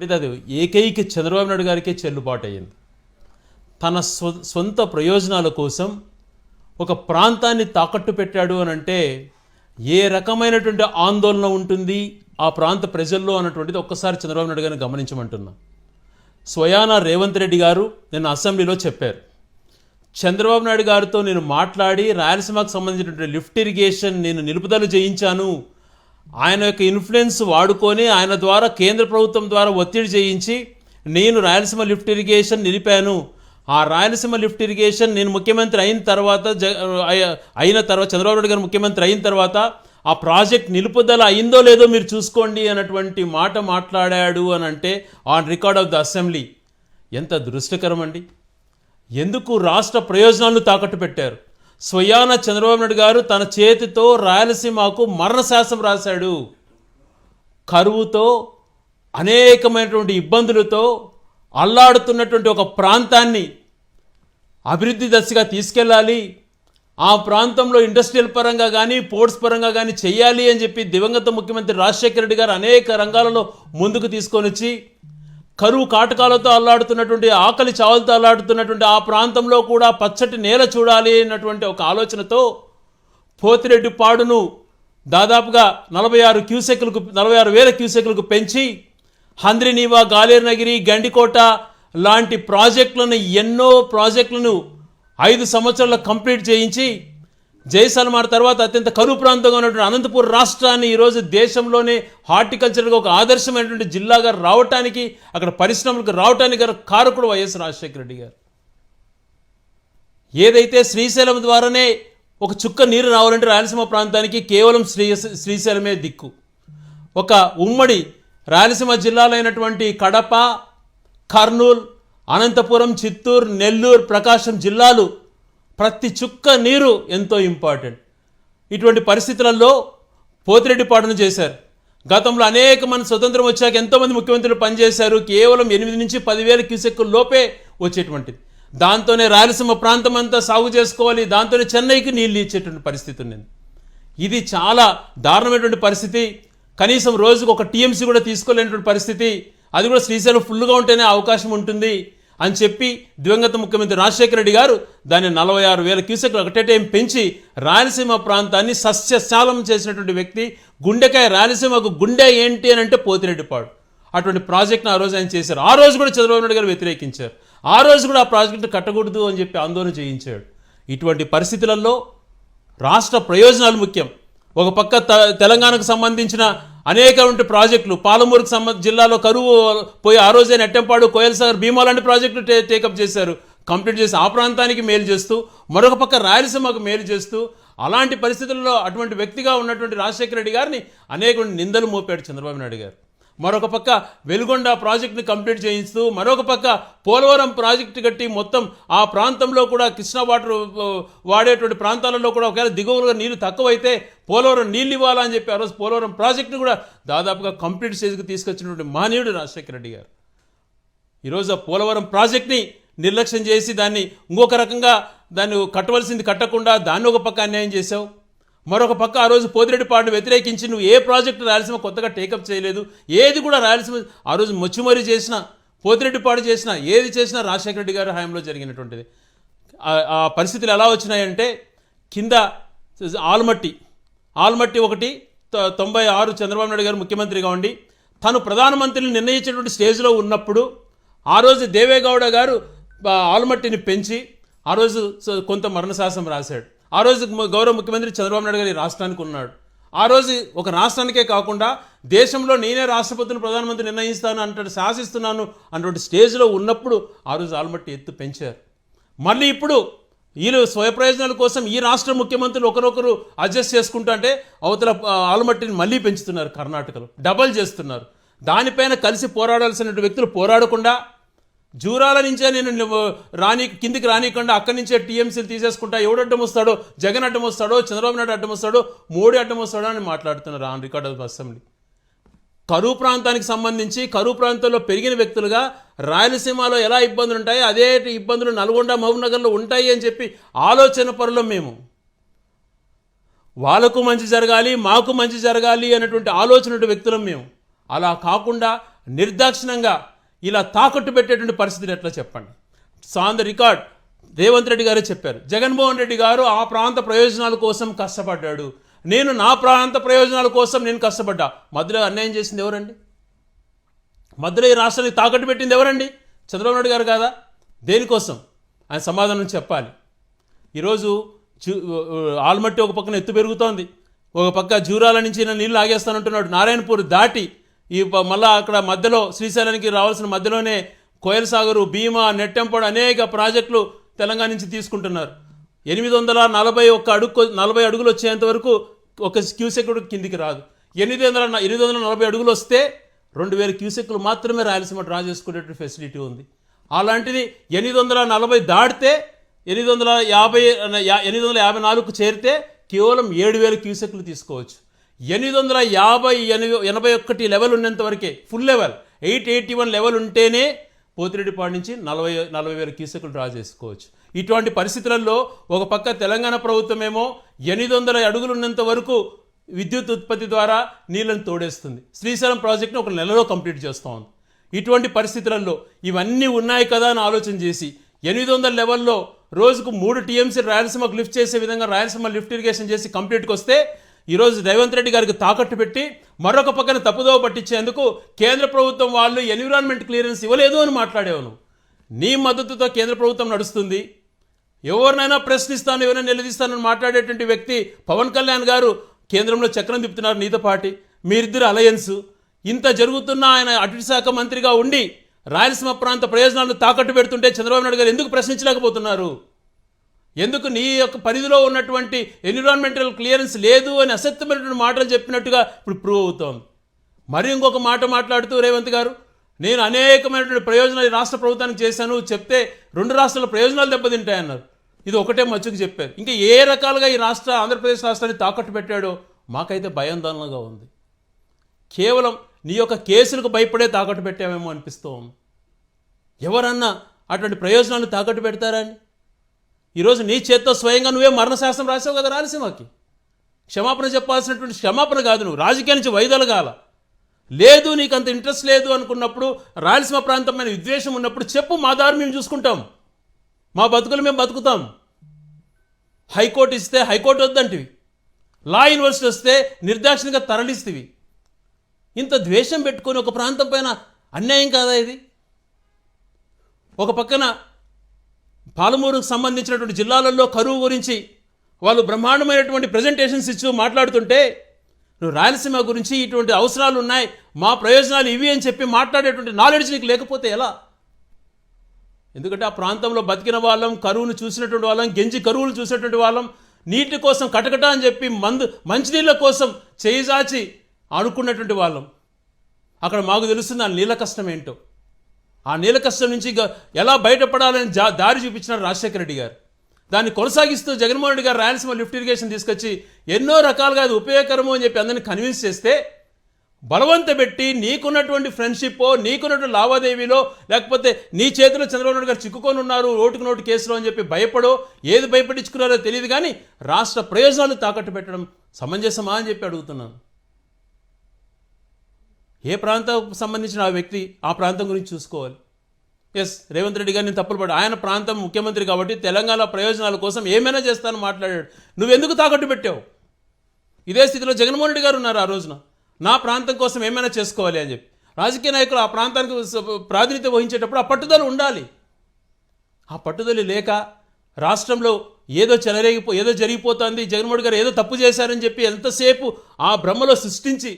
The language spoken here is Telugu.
అనేటువంటిది అది ఏకైక చంద్రబాబు నాయుడు గారికే చెల్లుబాటు అయ్యింది. తన సొంత ప్రయోజనాల కోసం ఒక ప్రాంతాన్ని తాకట్టు పెట్టాడు అని అంటే ఏ రకమైనటువంటి ఆందోళన ఉంటుంది ఆ ప్రాంత ప్రజల్లో అన్నటువంటిది ఒక్కసారి చంద్రబాబు నాయుడు గారిని గమనించమంటున్నా. స్వయానా రేవంత్ రెడ్డి గారు నిన్న అసెంబ్లీలో చెప్పారు, చంద్రబాబు నాయుడు గారితో నేను మాట్లాడి రాయలసీమకు సంబంధించినటువంటి లిఫ్ట్ ఇరిగేషన్ నేను నిలుపుదల చేయించాను, ఆయన యొక్క ఇన్ఫ్లుయెన్స్ వాడుకొని ఆయన ద్వారా కేంద్ర ప్రభుత్వం ద్వారా ఒత్తిడి చేయించి నేను రాయలసీమ లిఫ్ట్ ఇరిగేషన్ నిలిపాను. ఆ రాయలసీమ లిఫ్ట్ ఇరిగేషన్ నేను ముఖ్యమంత్రి అయిన తర్వాత చంద్రబాబు నాయుడు గారు ముఖ్యమంత్రి అయిన తర్వాత ఆ ప్రాజెక్ట్ నిలుపుదల అయిందో లేదో మీరు చూసుకోండి అన్నటువంటి మాట మాట్లాడాడు అని అంటే on record of the assembly. ఎంత దురదృష్టకరం అండి. ఎందుకు రాష్ట్ర ప్రయోజనాలను తాకట్టు పెట్టారు? స్వయాన చంద్రబాబు నాయుడు గారు తన చేతితో రాయలసీమకు మరణశాసనం రాశాడు. కరువుతో అనేకమైనటువంటి ఇబ్బందులతో అల్లాడుతున్నటువంటి ఒక ప్రాంతాన్ని అభివృద్ధి దశగా తీసుకెళ్ళాలి, ఆ ప్రాంతంలో ఇండస్ట్రియల్ పరంగా కానీ పోర్ట్స్ పరంగా కానీ చేయాలి అని చెప్పి దివంగత ముఖ్యమంత్రి రాజశేఖర రెడ్డి గారు అనేక రంగాలలో ముందుకు తీసుకొని వచ్చి కరువు కాటకాలతో అల్లాడుతున్నటువంటి ఆకలి చావులతో అల్లాడుతున్నటువంటి ఆ ప్రాంతంలో కూడా పచ్చటి నేల చూడాలి అన్నటువంటి ఒక ఆలోచనతో పోతిరెడ్డి పాడును దాదాపుగా 46,000 క్యూసెక్లకు పెంచి హంద్రినీవా, గాలేరునగిరి, గండికోట లాంటి ప్రాజెక్టులను ఎన్నో ప్రాజెక్టులను 5 సంవత్సరాల్లో కంప్లీట్ చేయించి జైసల్మార్ తర్వాత అత్యంత కరువు ప్రాంతంగా ఉన్నటువంటి అనంతపూర్ రాష్ట్రాన్ని ఈరోజు దేశంలోనే హార్టికల్చర్గా ఒక ఆదర్శమైనటువంటి జిల్లాగా రావటానికి, అక్కడ పరిశ్రమలకు రావటానికి కారకుడు వైఎస్ రాజశేఖర రెడ్డి గారు. ఏదైతే శ్రీశైలం ద్వారానే ఒక చుక్క నీరు రావాలంటే రాయలసీమ ప్రాంతానికి కేవలం శ్రీశైలమే దిక్కు. ఒక ఉమ్మడి రాయలసీమ జిల్లాలైనటువంటి కడప, కర్నూలు, అనంతపురం, చిత్తూరు, నెల్లూరు, ప్రకాశం జిల్లాలు ప్రతి చుక్క నీరు ఎంతో ఇంపార్టెంట్. ఇటువంటి పరిస్థితులలో పోతిరెడ్డిపాడును చేశారు. గతంలో అనేక మంది స్వతంత్రం వచ్చాక ఎంతోమంది ముఖ్యమంత్రులు పనిచేశారు. కేవలం 8 నుంచి 10,000 క్యూసెక్కుల లోపే వచ్చేటువంటిది. దాంతోనే రాయలసీమ ప్రాంతం అంతా సాగు చేసుకోవాలి, దాంతోనే చెన్నైకి నీళ్ళు ఇచ్చేటువంటి పరిస్థితి ఉన్నది. ఇది చాలా దారుణమైనటువంటి పరిస్థితి. కనీసం రోజుకు ఒక టీఎంసీ కూడా తీసుకోలేనటువంటి పరిస్థితి. అది కూడా శ్రీశైలం ఫుల్గా ఉంటేనే అవకాశం ఉంటుంది అని చెప్పి దివంగత ముఖ్యమంత్రి రాజశేఖర రెడ్డి గారు దాన్ని 46,000 క్యూసెక్లు ఒకటే టైం పెంచి రాయలసీమ ప్రాంతాన్ని సస్యశాలం చేసినటువంటి వ్యక్తి. గుండెకాయ రాయలసీమకు గుండె ఏంటి అని అంటే పోతిరెడ్డిపాడు. అటువంటి ప్రాజెక్ట్ను ఆ రోజు ఆయన చేశారు. ఆ రోజు కూడా చంద్రబాబు నాయుడు గారు వ్యతిరేకించారు. ఆ రోజు కూడా ఆ ప్రాజెక్టు కట్టకూడదు అని చెప్పి ఆందోళన చేయించాడు. ఇటువంటి పరిస్థితులలో రాష్ట్ర ప్రయోజనాలు ముఖ్యం. ఒక పక్క తెలంగాణకు సంబంధించిన అనేకటువంటి ప్రాజెక్టులు, పాలమూరుకు జిల్లాలో కరువు పోయి ఆ రోజే నెట్టంపాడు, కోయల్సాగర్, భీమా లాంటి ప్రాజెక్టులు టేకప్ చేశారు, కంప్లీట్ చేసి ఆ ప్రాంతానికి మేలు చేస్తూ, మరొక పక్క రాయలసీమకు మేలు చేస్తూ, అలాంటి పరిస్థితుల్లో అటువంటి వ్యక్తిగా ఉన్నటువంటి రాజశేఖర రెడ్డి గారిని అనేక నిందలు మోపాడు చంద్రబాబు నాయుడు గారు. మరొక పక్క వెలుగొండ ప్రాజెక్టుని కంప్లీట్ చేయిస్తూ, మరొక పక్క పోలవరం ప్రాజెక్టు కట్టి మొత్తం ఆ ప్రాంతంలో కూడా కృష్ణా వాటర్ వాడేటువంటి ప్రాంతాలలో కూడా ఒకవేళ దిగువలుగా నీళ్లు తక్కువైతే పోలవరం నీళ్ళు ఇవ్వాలని చెప్పి ఆ రోజు పోలవరం ప్రాజెక్టును కూడా దాదాపుగా కంప్లీట్ స్టేజ్కి తీసుకొచ్చినటువంటి మహనీయుడు రాజశేఖర రెడ్డి గారు. ఈరోజు ఆ పోలవరం ప్రాజెక్ట్ని నిర్లక్ష్యం చేసి దాన్ని ఇంకొక రకంగా దాన్ని కట్టవలసింది కట్టకుండా దాన్ని ఒక పక్క అన్యాయం చేశావు. మరొక పక్క ఆ రోజు పోతిరెడ్డిపాడును వ్యతిరేకించి నువ్వు ఏ ప్రాజెక్టు రాయలసీమ కొత్తగా టేకప్ చేయలేదు, ఏది కూడా రాయలసీమ ఆ రోజు మొచ్చిమరి చేసిన, పోతిరెడ్డిపాడు చేసిన, ఏది చేసినా రాజశేఖర రెడ్డి గారి హయాంలో జరిగినటువంటిది. ఆ పరిస్థితులు ఎలా వచ్చినాయంటే కింద ఆల్మట్టి ఒకటి 96 చంద్రబాబు నాయుడు గారు ముఖ్యమంత్రిగా ఉండి తను ప్రధానమంత్రిని నిర్ణయించేటువంటి స్టేజ్లో ఉన్నప్పుడు ఆ రోజు దేవేగౌడ గారు ఆల్మట్టిని పెంచి ఆ రోజు కొంత మరణశాసనం రాశాడు. ఆ రోజు గౌరవ ముఖ్యమంత్రి చంద్రబాబు నాయుడు గారు రాష్ట్రానికి ఉన్నాడు. ఆ రోజు ఒక రాష్ట్రానికే కాకుండా దేశంలో నేనే రాష్ట్రపతిని ప్రధానమంత్రి నిర్ణయిస్తాను అంటే శాసిస్తున్నాను అన్నటువంటి స్టేజ్లో ఉన్నప్పుడు ఆ రోజు ఆల్మట్టి ఎత్తు పెంచారు. మళ్ళీ ఇప్పుడు వీళ్ళు స్వయప్రయోజనాల కోసం ఈ రాష్ట్ర ముఖ్యమంత్రులు ఒకరొకరు అడ్జస్ట్ చేసుకుంటూ అంటే అవతల ఆల్మట్టిని మళ్ళీ పెంచుతున్నారు. కర్ణాటకలో డబల్ చేస్తున్నారు. దానిపైన కలిసి పోరాడాల్సిన వ్యక్తులు పోరాడకుండా జూరాల నుంచే నేను కిందికి రానికుండా అక్కడి నుంచే టీఎంసీలు తీసేసుకుంటా, ఎవడు అడ్డం వస్తాడో, జగన్ అడ్డం వస్తాడో, చంద్రబాబు నాయుడు అడ్డం వస్తాడో, మోడీ అడ్డం వస్తాడో అని మాట్లాడుతున్నారు ఆన్ రికార్డ్ ఆఫ్ అసెంబ్లీ. కరువు ప్రాంతానికి సంబంధించి కరువు ప్రాంతంలో పెరిగిన వ్యక్తులుగా రాయలసీమలో ఎలా ఇబ్బందులు ఉంటాయో అదే ఇబ్బందులు నల్గొండ, మహబూబ్నగర్లో ఉంటాయి అని చెప్పి ఆలోచన పరులం మేము. వాళ్ళకు మంచి జరగాలి, మాకు మంచి జరగాలి అనేటువంటి ఆలోచన వ్యక్తులం మేము. అలా కాకుండా నిర్దాక్షిణంగా ఇలా తాకట్టు పెట్టేటువంటి పరిస్థితిని ఎట్లా చెప్పండి? On the record Revanth Reddy గారే చెప్పారు, జగన్మోహన్ రెడ్డి గారు ఆ ప్రాంత ప్రయోజనాల కోసం కష్టపడ్డాడు, నేను నా ప్రాంత ప్రయోజనాల కోసం నేను కష్టపడ్డా. మధ్యలో అన్యాయం చేసింది ఎవరండి? మధ్యలో ఈ రాష్ట్రాన్ని తాకట్టు పెట్టింది ఎవరండి? చంద్రబాబు నాయుడు గారు కాదా? దేనికోసం? ఆయన సమాధానం చెప్పాలి. ఈరోజు ఆల్మట్టి ఒక పక్కన ఎత్తు పెరుగుతోంది, ఒక పక్క జూరాల నుంచి నీళ్ళు ఆగేస్తానంటున్నాడు. నారాయణపూర్ దాటి మళ్ళా అక్కడ మధ్యలో శ్రీశైలానికి రావాల్సిన మధ్యలోనే కోయల్ సాగరు, భీమా, నెట్టెంపాడు అనేక ప్రాజెక్టులు తెలంగాణ నుంచి తీసుకుంటున్నారు. 840 అడుగులు వచ్చేంత వరకు ఒక క్యూసెక్ కిందికి రాదు. 840 అడుగులు వస్తే 2000 క్యూసెక్లు మాత్రమే రాయలసీమ డ్రా చేసుకునేటువంటి ఫెసిలిటీ ఉంది. అలాంటిది 840 దాటితే 854కు చేరితే కేవలం 7000 క్యూసెక్లు తీసుకోవచ్చు. 881 లెవెల్ ఉన్నంత వరకే ఫుల్ లెవెల్, 881 లెవెల్ ఉంటేనే పోతిరెడ్డిపాడు నుంచి 40,000 క్యూసెక్లు డ్రా చేసుకోవచ్చు. ఇటువంటి పరిస్థితులలో ఒక పక్క తెలంగాణ ప్రభుత్వం ఏమో 800 అడుగులు ఉన్నంత వరకు విద్యుత్ ఉత్పత్తి ద్వారా నీళ్లను తోడేస్తుంది. శ్రీశైలం ప్రాజెక్టును ఒక నెలలో కంప్లీట్ చేస్తూ ఉంది. ఇటువంటి పరిస్థితులలో ఇవన్నీ ఉన్నాయి కదా అని ఆలోచన చేసి 800 లెవెల్లో రోజుకు 3 టీఎంసీ రాయలసీమకు లిఫ్ట్ చేసే విధంగా రాయలసీమ లిఫ్ట్ ఇరిగేషన్ చేసి కంప్లీట్కి వస్తే ఈరోజు రేవంత్ రెడ్డి గారికి తాకట్టు పెట్టి మరొక పక్కన తప్పుదోవ పట్టించేందుకు కేంద్ర ప్రభుత్వం వాళ్ళు ఎన్విరాన్మెంట్ క్లియరెన్స్ ఇవ్వలేదు అని మాట్లాడేవాను. నీ మద్దతుతో కేంద్ర ప్రభుత్వం నడుస్తుంది. ఎవరినైనా ప్రశ్నిస్తాను, ఎవరైనా నిలదీస్తానని మాట్లాడేటువంటి వ్యక్తి పవన్ కళ్యాణ్ గారు కేంద్రంలో చక్రం తిప్పుతున్నారు నీతో పాటి. మీరిద్దరు అలయన్స్. ఇంత జరుగుతున్న ఆయన అటవీ శాఖ మంత్రిగా ఉండి రాయలసీమ ప్రాంత ప్రయోజనాలను తాకట్టు పెడుతుంటే చంద్రబాబు నాయుడు గారు ఎందుకు ప్రశ్నించలేకపోతున్నారు? ఎందుకు నీ యొక్క పరిధిలో ఉన్నటువంటి ఎన్విరాన్మెంటల్ క్లియరెన్స్ లేదు అని అసత్యమైనటువంటి మాటలు చెప్పినట్టుగా ఇప్పుడు ప్రూవ్ అవుతోంది. మరి ఇంకొక మాట మాట్లాడుతూ రేవంత్ గారు, నేను అనేకమైనటువంటి ప్రయోజనాలు ఈ రాష్ట్ర ప్రభుత్వానికి చేశాను చెప్తే 2 రాష్ట్రాల ప్రయోజనాలు దెబ్బతింటాయన్నారు. ఇది ఒకటే మచ్చుకు చెప్పారు. ఇంకా ఏ రకాలుగా ఈ ఆంధ్రప్రదేశ్ రాష్ట్రాన్ని తాకట్టు పెట్టాడో మాకైతే భయాందోళనగా ఉంది. కేవలం నీ యొక్క కేసులకు భయపడే తాకట్టు పెట్టామేమో అనిపిస్తూ ఉంది. ఎవరన్నా అటువంటి ప్రయోజనాలను తాకట్టు పెడతారా అని? ఈరోజు నీ చేత్తో స్వయంగా నువ్వే మరణశాస్త్రం రాసావు కదా రాయలసీమకి. క్షమాపణ చెప్పాల్సినటువంటి క్షమాపణ కాదు, నువ్వు రాజకీయ నుంచి వైదొలగాల. లేదు నీకు అంత ఇంట్రెస్ట్ లేదు అనుకున్నప్పుడు, రాయలసీమ ప్రాంతమైన విద్వేషం ఉన్నప్పుడు చెప్పు, మా దారి మేము చూసుకుంటాం, మా బతుకులు మేము బతుకుతాం. హైకోర్టు ఇస్తే హైకోర్టు వద్దంటివి, లా యూనివర్సిటీ వస్తే నిర్దాక్షిణ్యంగా తరలిస్తేవి. ఇంత ద్వేషం పెట్టుకొని ఒక ప్రాంతం పైన అన్యాయం కాదా ఇది? ఒక పక్కన పాలమూరుకు సంబంధించినటువంటి జిల్లాలలో కరువు గురించి వాళ్ళు బ్రహ్మాండమైనటువంటి ప్రజెంటేషన్స్ ఇచ్చి మాట్లాడుతుంటే, నువ్వు రాయలసీమ గురించి ఇటువంటి అవసరాలు ఉన్నాయి, మా ప్రయోజనాలు ఇవి అని చెప్పి మాట్లాడేటువంటి నాలెడ్జ్ నీకు లేకపోతే ఎలా? ఎందుకంటే ఆ ప్రాంతంలో బతికిన వాళ్ళం, కరువును చూసినటువంటి వాళ్ళం, గెంజి కరువులు చూసినటువంటి వాళ్ళం, నీటి కోసం కటకట అని చెప్పి మంచినీళ్ళ కోసం చేయిజాచి అనుకున్నటువంటి వాళ్ళం. అక్కడ మాకు తెలుస్తుంది ఆ నీళ్ళ కష్టం ఏంటో. ఆ నీళ్ళ కష్టం నుంచి ఎలా బయటపడాలని దారి చూపించినారు రాజశేఖర రెడ్డి గారు. దాన్ని కొనసాగిస్తూ జగన్మోహన్ రెడ్డి గారు రాయలసీమ లిఫ్ట్ ఇరిగేషన్ తీసుకొచ్చి ఎన్నో రకాలుగా అది ఉపయోగకరము అని చెప్పి అందరినీ కన్విన్స్ చేస్తే, బలవంత పెట్టి నీకున్నటువంటి ఫ్రెండ్షిప్, నీకున్నటువంటి లావాదేవీలో, లేకపోతే నీ చేతిలో చంద్రబాబు నాయుడు గారు చిక్కుకొని ఉన్నారు ఓటుకు నోటు కేసులో అని చెప్పి భయపడో ఏది భయపడించుకున్నారో తెలియదు, కానీ రాష్ట్ర ప్రయోజనాలు తాకట్టు పెట్టడం సమంజసమా అని చెప్పి అడుగుతున్నాను. ఏ ప్రాంతానికి సంబంధించిన ఆ వ్యక్తి ఆ ప్రాంతం గురించి చూసుకోవాలి. ఎస్, రేవంత్ రెడ్డి గారిని తప్పులు పడు, ఆయన ప్రాంతం ముఖ్యమంత్రి కాబట్టి తెలంగాణ ప్రయోజనాల కోసం ఏమైనా చేస్తానని మాట్లాడాడు. నువ్వెందుకు తాకట్టు పెట్టావు? ఇదే స్థితిలో జగన్మోహన్ రెడ్డి గారు ఉన్నారు ఆ రోజున, నా ప్రాంతం కోసం ఏమైనా చేసుకోవాలి అని చెప్పి. రాజకీయ నాయకులు ఆ ప్రాంతానికి ప్రాతినిధ్యం వహించేటప్పుడు ఆ పట్టుదల ఉండాలి. ఆ పట్టుదల లేక రాష్ట్రంలో ఏదో జరిగిపోతుంది, జగన్మోహన్ రెడ్డి గారు ఏదో తప్పు చేశారని చెప్పి ఎంతసేపు ఆ భ్రమలో సృష్టించి